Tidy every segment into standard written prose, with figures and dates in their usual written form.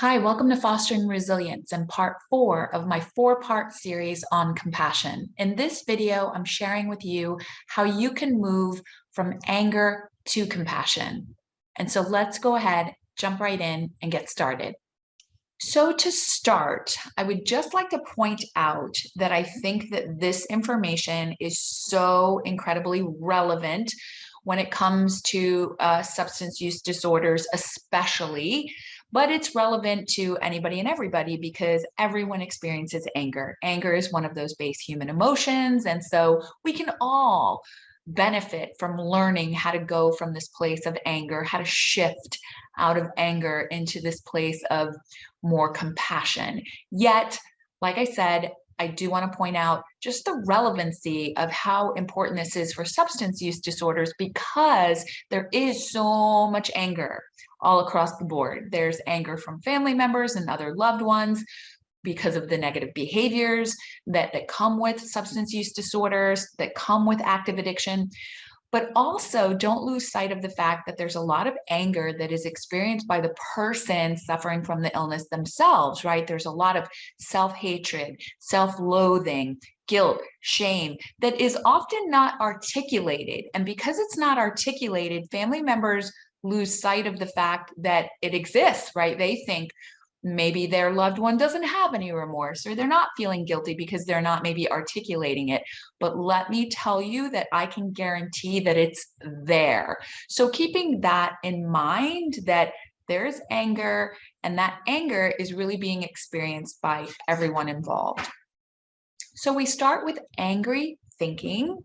Hi, welcome to Fostering Resilience and part 4 of my 4-part series on compassion. In this video, I'm sharing with you how you can move from anger to compassion. And so let's go ahead, jump right in and get started. So to start, I would just like to point out that I think that this information is so incredibly relevant when it comes to substance use disorders, especially, but it's relevant to anybody and everybody because everyone experiences anger. Anger is one of those base human emotions, and so we can all benefit from learning how to go from this place of anger, how to shift out of anger into this place of more compassion. Yet, like I said, I do want to point out just the relevancy of how important this is for substance use disorders because there is so much anger all across the board. There's anger from family members and other loved ones because of the negative behaviors that come with substance use disorders, that come with active addiction. But also don't lose sight of the fact that there's a lot of anger that is experienced by the person suffering from the illness themselves, right? There's a lot of self-hatred, self-loathing, guilt, shame that is often not articulated. And because it's not articulated, family members lose sight of the fact that it exists, right? They think, maybe their loved one doesn't have any remorse or they're not feeling guilty because they're not maybe articulating it. But let me tell you that I can guarantee that it's there. So keeping that in mind, that there's anger and that anger is really being experienced by everyone involved. So we start with angry thinking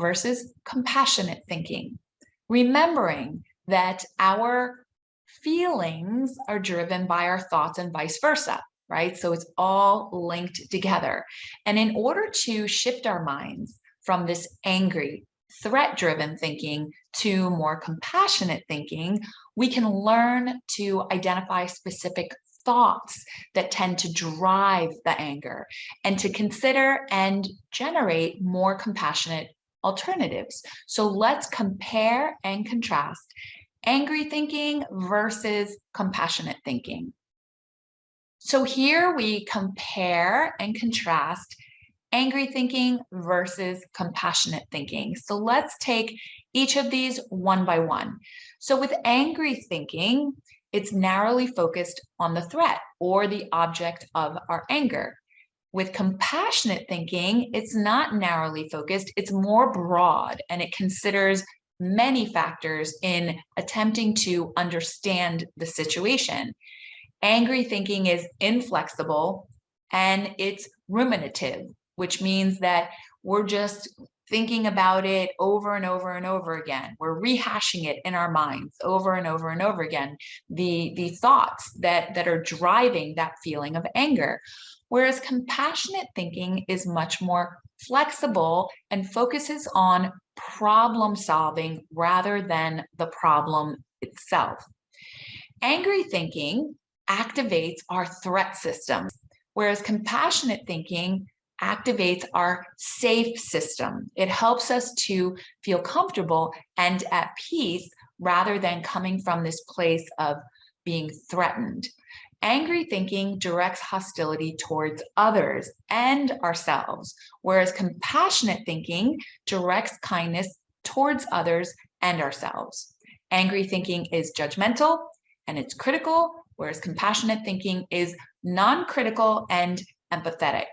versus compassionate thinking, remembering that our feelings are driven by our thoughts and vice versa, right? So it's all linked together. And in order to shift our minds from this angry, threat-driven thinking to more compassionate thinking, we can learn to identify specific thoughts that tend to drive the anger and to consider and generate more compassionate alternatives. So let's compare and contrast angry thinking versus compassionate thinking. So here we compare and contrast angry thinking versus compassionate thinking. So let's take each of these one by one. So with angry thinking, it's narrowly focused on the threat or the object of our anger. With compassionate thinking, it's not narrowly focused, it's more broad, and it considers many factors in attempting to understand the situation. Angry thinking is inflexible and it's ruminative, which means that we're just thinking about it over and over and over again. We're rehashing it in our minds over and over and over again, the thoughts that are driving that feeling of anger. Whereas compassionate thinking is much more flexible and focuses on problem solving rather than the problem itself. Angry thinking activates our threat system, whereas compassionate thinking activates our safe system. It helps us to feel comfortable and at peace rather than coming from this place of being threatened. Angry thinking directs hostility towards others and ourselves, whereas compassionate thinking directs kindness towards others and ourselves. Angry thinking is judgmental and it's critical, whereas compassionate thinking is non-critical and empathetic.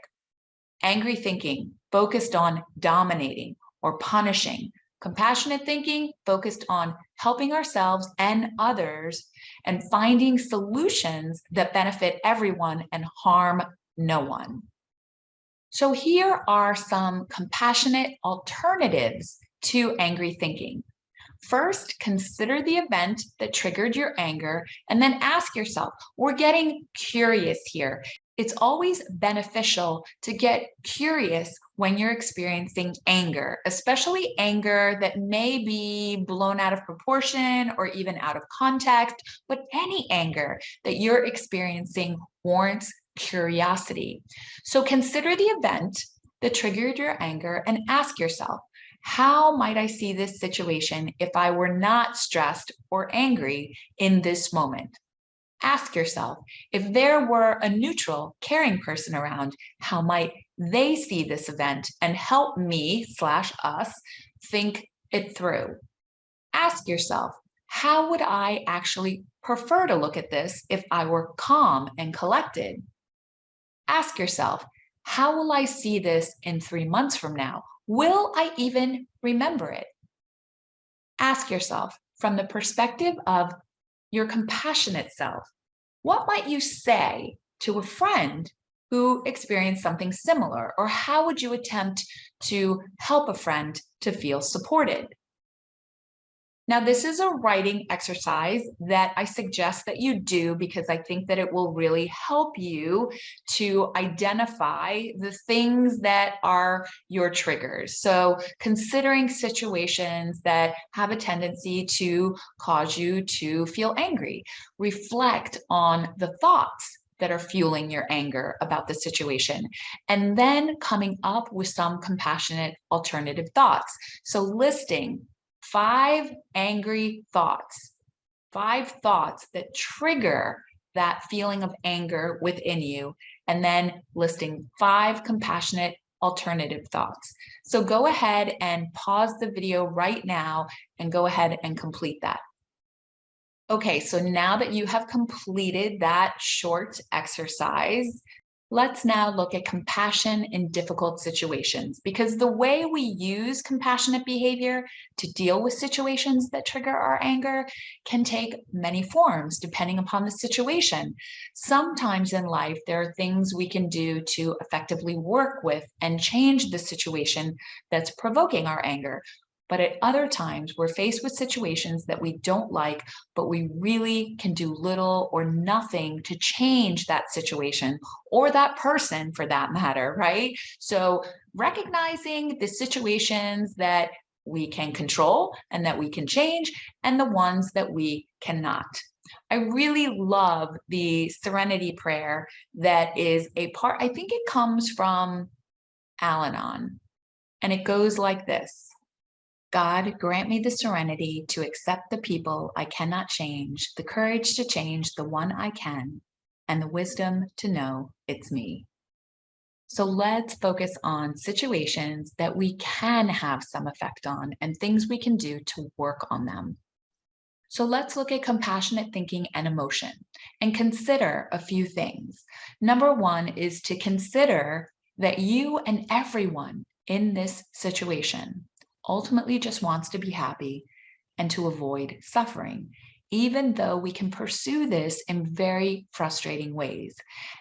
Angry thinking focused on dominating or punishing. Compassionate thinking focused on helping ourselves and others and finding solutions that benefit everyone and harm no one. So here are some compassionate alternatives to angry thinking. First, consider the event that triggered your anger and then ask yourself, we're getting curious here. It's always beneficial to get curious when you're experiencing anger, especially anger that may be blown out of proportion or even out of context, but any anger that you're experiencing warrants curiosity. So consider the event that triggered your anger and ask yourself, how might I see this situation if I were not stressed or angry in this moment? Ask yourself, if there were a neutral, caring person around, how might they see this event and help me/us think it through? Ask yourself, how would I actually prefer to look at this if I were calm and collected? Ask yourself, how will I see this in 3 months from now? Will I even remember it? Ask yourself, from the perspective of your compassionate self, what might you say to a friend who experienced something similar? Or how would you attempt to help a friend to feel supported? Now, this is a writing exercise that I suggest that you do because I think that it will really help you to identify the things that are your triggers. So, considering situations that have a tendency to cause you to feel angry, reflect on the thoughts that are fueling your anger about the situation, and then coming up with some compassionate alternative thoughts. So, listing 5 thoughts that trigger that feeling of anger within you, and then listing 5 compassionate alternative thoughts. So go ahead and pause the video right now and go ahead and complete that. Okay, so now that you have completed that short exercise, let's now look at compassion in difficult situations, because the way we use compassionate behavior to deal with situations that trigger our anger can take many forms depending upon the situation. Sometimes in life, there are things we can do to effectively work with and change the situation that's provoking our anger. But at other times, we're faced with situations that we don't like, but we really can do little or nothing to change that situation or that person for that matter, right? So recognizing the situations that we can control and that we can change, and the ones that we cannot. I really love the serenity prayer that is a part, I think it comes from Al Anon, and it goes like this. God, grant me the serenity to accept the people I cannot change, the courage to change the one I can, and the wisdom to know it's me. So let's focus on situations that we can have some effect on and things we can do to work on them. So let's look at compassionate thinking and emotion and consider a few things. Number one is to consider that you and everyone in this situation ultimately just wants to be happy and to avoid suffering, even though we can pursue this in very frustrating ways.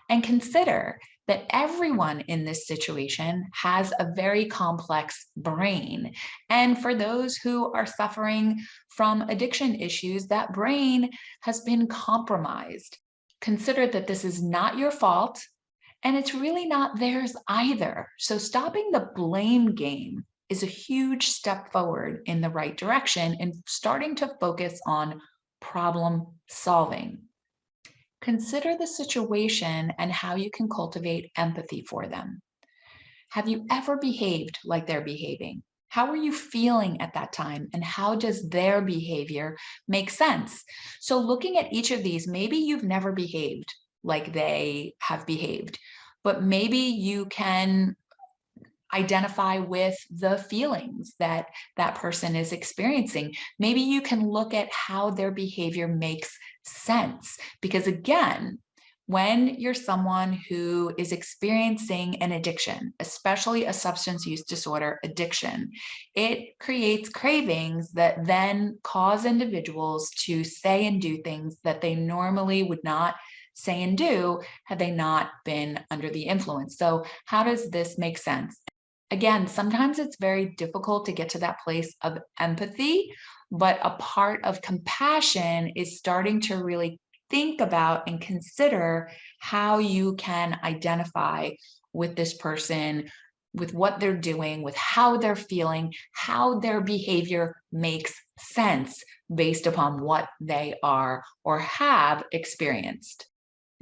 And consider that everyone in this situation has a very complex brain. And for those who are suffering from addiction issues, that brain has been compromised. Consider that this is not your fault, and it's really not theirs either. So stopping the blame game is a huge step forward in the right direction and starting to focus on problem solving. Consider the situation and how you can cultivate empathy for them. Have you ever behaved like they're behaving? How are you feeling at that time? And how does their behavior make sense? So looking at each of these, maybe you've never behaved like they have behaved, but maybe you can identify with the feelings that that person is experiencing. Maybe you can look at how their behavior makes sense. Because again, when you're someone who is experiencing an addiction, especially a substance use disorder addiction, it creates cravings that then cause individuals to say and do things that they normally would not say and do had they not been under the influence. So how does this make sense? Again, sometimes it's very difficult to get to that place of empathy, but a part of compassion is starting to really think about and consider how you can identify with this person, with what they're doing, with how they're feeling, how their behavior makes sense based upon what they are or have experienced.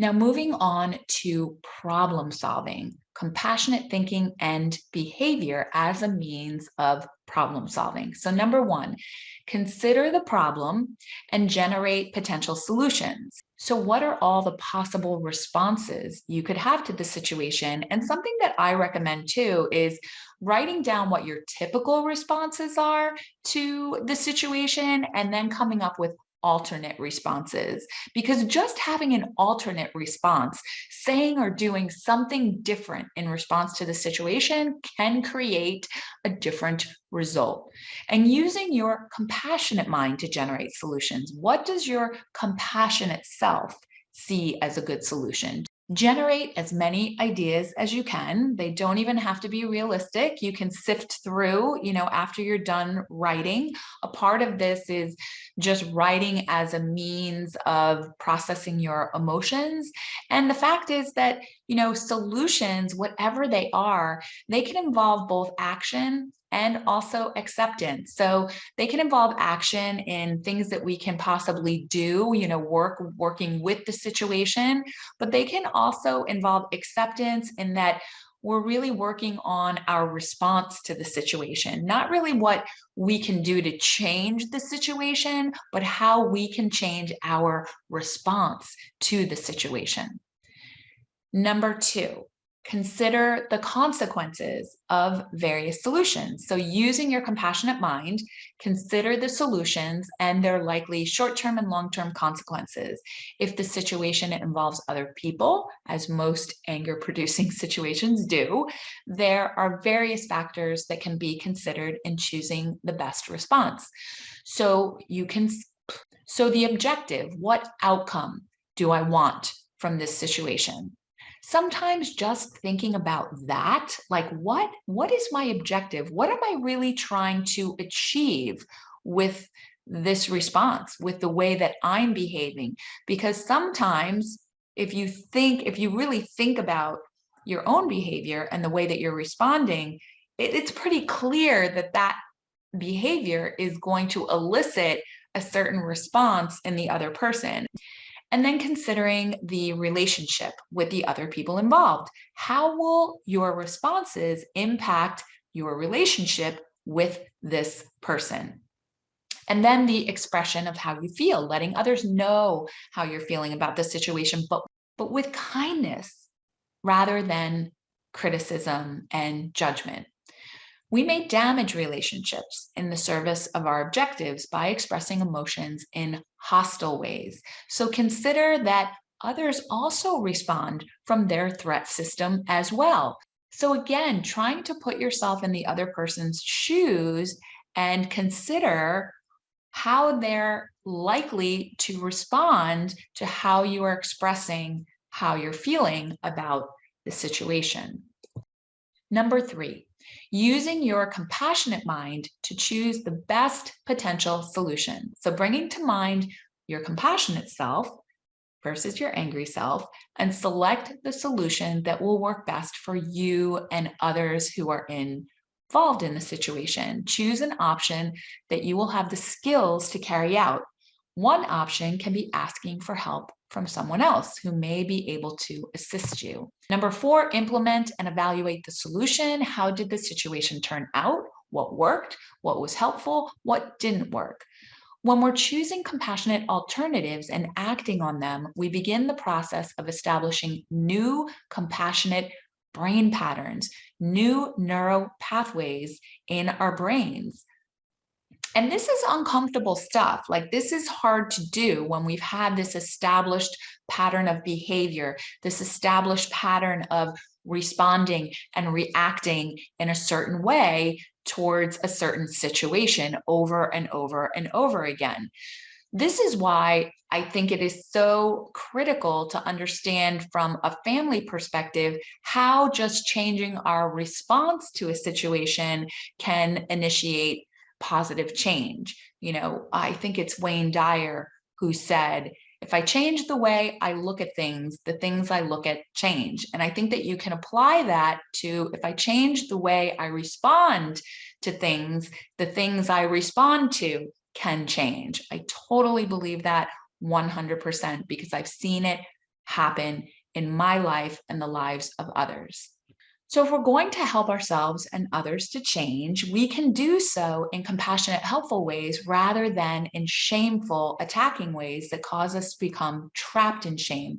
Now, moving on to problem solving, compassionate thinking and behavior as a means of problem solving. So, number one, consider the problem and generate potential solutions. So, what are all the possible responses you could have to the situation? And something that I recommend too is writing down what your typical responses are to the situation and then coming up with alternate responses, because just having an alternate response, saying or doing something different in response to the situation, can create a different result. And using your compassionate mind to generate solutions, what does your compassionate self see as a good solution? Generate as many ideas as you can. They don't even have to be realistic. You can sift through, after you're done writing. A part of this is just writing as a means of processing your emotions. And the fact is that, solutions, whatever they are, they can involve both action and also acceptance. So they can involve action in things that we can possibly do, working with the situation, but they can also involve acceptance in that we're really working on our response to the situation, not really what we can do to change the situation, but how we can change our response to the situation. Number two, consider the consequences of various solutions. So using your compassionate mind, consider the solutions and their likely short-term and long-term consequences. If the situation involves other people, as most anger-producing situations do, there are various factors that can be considered in choosing the best response. So the objective, what outcome do I want from this situation? Sometimes just thinking about that, like what is my objective? What am I really trying to achieve with this response, with the way that I'm behaving? Because sometimes if you really think about your own behavior and the way that you're responding, it's pretty clear that that behavior is going to elicit a certain response in the other person. And then considering the relationship with the other people involved. How will your responses impact your relationship with this person? And then the expression of how you feel, letting others know how you're feeling about the situation, but with kindness rather than criticism and judgment. We may damage relationships in the service of our objectives by expressing emotions in hostile ways. So consider that others also respond from their threat system as well. So again, trying to put yourself in the other person's shoes and consider how they're likely to respond to how you are expressing how you're feeling about the situation. Number three, using your compassionate mind to choose the best potential solution. So bringing to mind your compassionate self versus your angry self and select the solution that will work best for you and others who are involved in the situation. Choose an option that you will have the skills to carry out. One option can be asking for help from someone else who may be able to assist you. Number four, implement and evaluate the solution. How did the situation turn out? What worked? What was helpful? What didn't work? When we're choosing compassionate alternatives and acting on them, we begin the process of establishing new compassionate brain patterns, new neural pathways in our brains. And this is uncomfortable stuff. Like, this is hard to do when we've had this established pattern of behavior, this established pattern of responding and reacting in a certain way towards a certain situation over and over and over again. This is why I think it is so critical to understand from a family perspective how just changing our response to a situation can initiate positive change. I think it's Wayne Dyer who said, if I change the way I look at things, the things I look at change. And I think that you can apply that to, if I change the way I respond to things, the things I respond to can change. I totally believe that 100% because I've seen it happen in my life and the lives of others. So, if we're going to help ourselves and others to change, we can do so in compassionate, helpful ways rather than in shameful, attacking ways that cause us to become trapped in shame,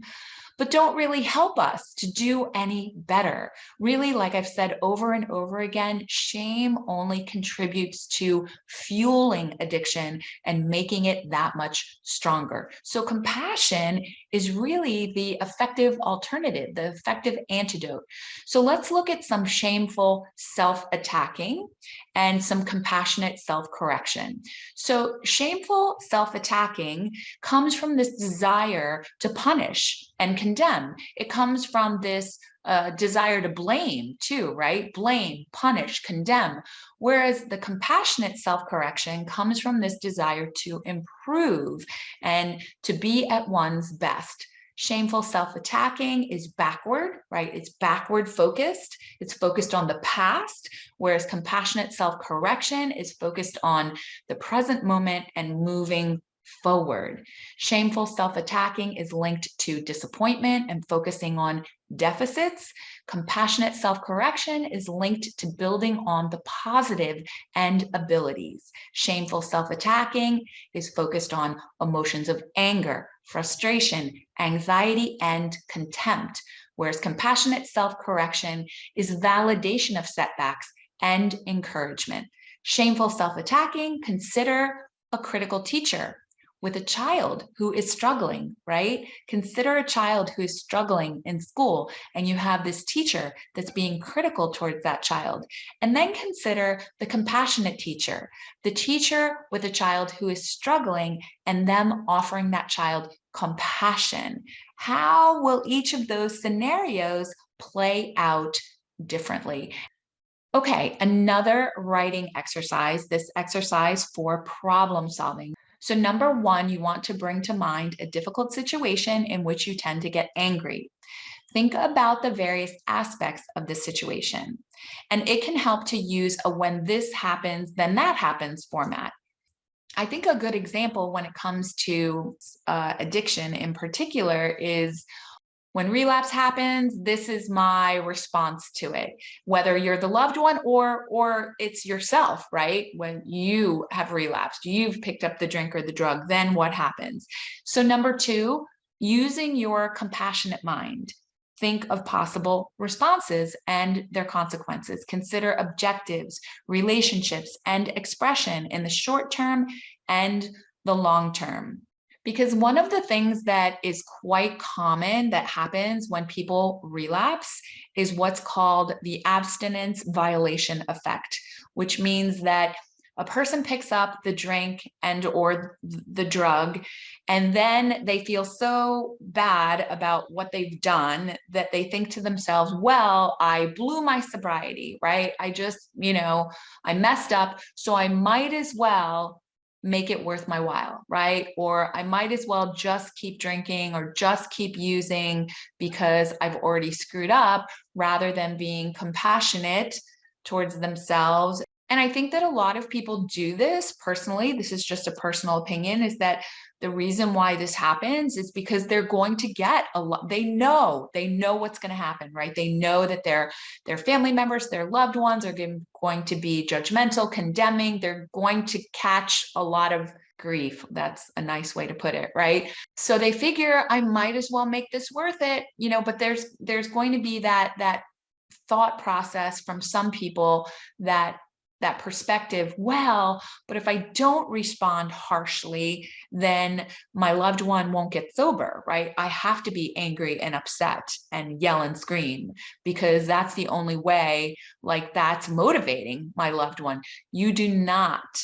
but don't really help us to do any better. Really, like I've said over and over again, shame only contributes to fueling addiction and making it that much stronger. So compassion is really the effective alternative, the effective antidote. So let's look at some shameful self-attacking and some compassionate self-correction. So shameful self-attacking comes from this desire to punish and condemn. It comes from this desire to blame too, right? Blame, punish, condemn. Whereas the compassionate self-correction comes from this desire to improve and to be at one's best. Shameful self-attacking is backward, right? It's backward focused. It's focused on the past, whereas compassionate self-correction is focused on the present moment and moving forward. Shameful self-attacking is linked to disappointment and focusing on deficits. Compassionate self-correction is linked to building on the positive and abilities. Shameful self-attacking is focused on emotions of anger, frustration, anxiety, and contempt, whereas compassionate self-correction is validation of setbacks and encouragement. Shameful self-attacking, consider a critical teacher with a child who is struggling, right? Consider a child who is struggling in school and you have this teacher that's being critical towards that child. And then consider the compassionate teacher, the teacher with a child who is struggling and them offering that child compassion. How will each of those scenarios play out differently? Okay, another writing exercise, this exercise for problem solving. So number one, you want to bring to mind a difficult situation in which you tend to get angry. Think about the various aspects of the situation. And it can help to use a when this happens, then that happens format. I think a good example when it comes to addiction in particular is when relapse happens, this is my response to it. Whether you're the loved one or it's yourself, right? When you have relapsed, you've picked up the drink or the drug, then what happens? So number two, using your compassionate mind. Think of possible responses and their consequences. Consider objectives, relationships, and expression in the short term and the long term. Because one of the things that is quite common that happens when people relapse is what's called the abstinence violation effect, which means that a person picks up the drink and or the drug, and then they feel so bad about what they've done that they think to themselves, well, I blew my sobriety, right? I just, I messed up, so I might as well make it worth my while, right? Or I might as well just keep drinking or just keep using because I've already screwed up, rather than being compassionate towards themselves. And I think that a lot of people do this personally. This is just a personal opinion, is that the reason why this happens is because they're going to get a lot. They know what's going to happen, right? They know that their family members, their loved ones are going to be judgmental, condemning. They're going to catch a lot of grief. That's a nice way to put it, right? So they figure I might as well make this worth it, but there's going to be that thought process from some people, that perspective, well, but if I don't respond harshly, then my loved one won't get sober, right? I have to be angry and upset and yell and scream because that's the only way, like that's motivating my loved one. You do not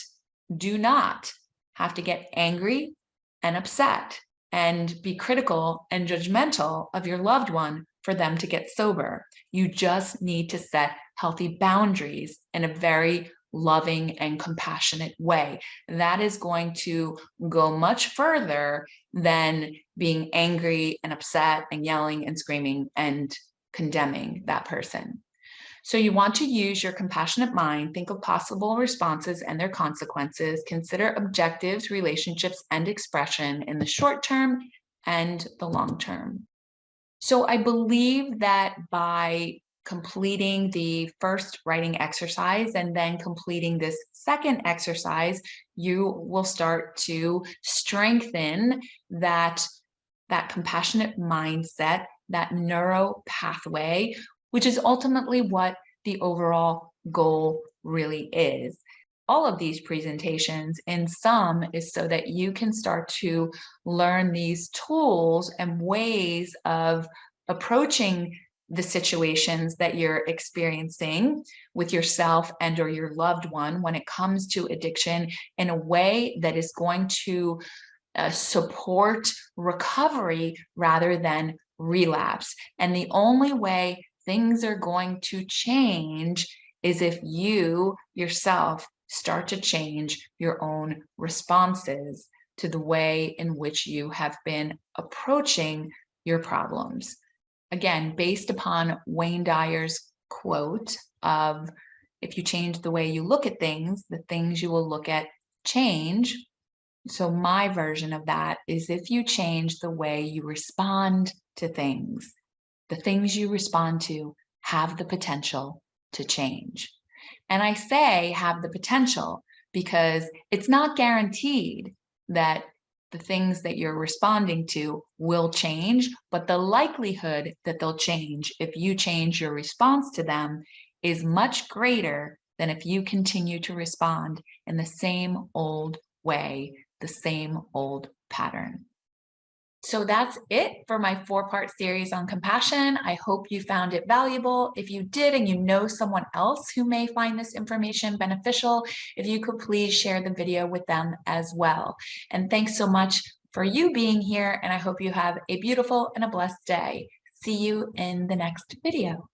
have to get angry and upset and be critical and judgmental of your loved one for them to get sober. You just need to set healthy boundaries in a very loving and compassionate way. That is going to go much further than being angry and upset and yelling and screaming and condemning that person. So you want to use your compassionate mind, think of possible responses and their consequences, consider objectives, relationships, and expression in the short term and the long term. So I believe that by completing the first writing exercise and then completing this second exercise, you will start to strengthen that compassionate mindset, that neuro pathway, which is ultimately what the overall goal really is. All of these presentations in sum is so that you can start to learn these tools and ways of approaching the situations that you're experiencing with yourself and or your loved one when it comes to addiction in a way that is going to support recovery rather than relapse. And the only way things are going to change is if you yourself start to change your own responses to the way in which you have been approaching your problems. Again, based upon Wayne Dyer's quote of, if you change the way you look at things, the things you will look at change. So my version of that is, if you change the way you respond to things, the things you respond to have the potential to change. And I say have the potential because it's not guaranteed that the things that you're responding to will change, but the likelihood that they'll change if you change your response to them is much greater than if you continue to respond in the same old way, the same old pattern. So that's it for my 4-part series on compassion. I hope you found it valuable. If you did and you know someone else who may find this information beneficial, if you could please share the video with them as well. And thanks so much for you being here, and I hope you have a beautiful and a blessed day. See you in the next video.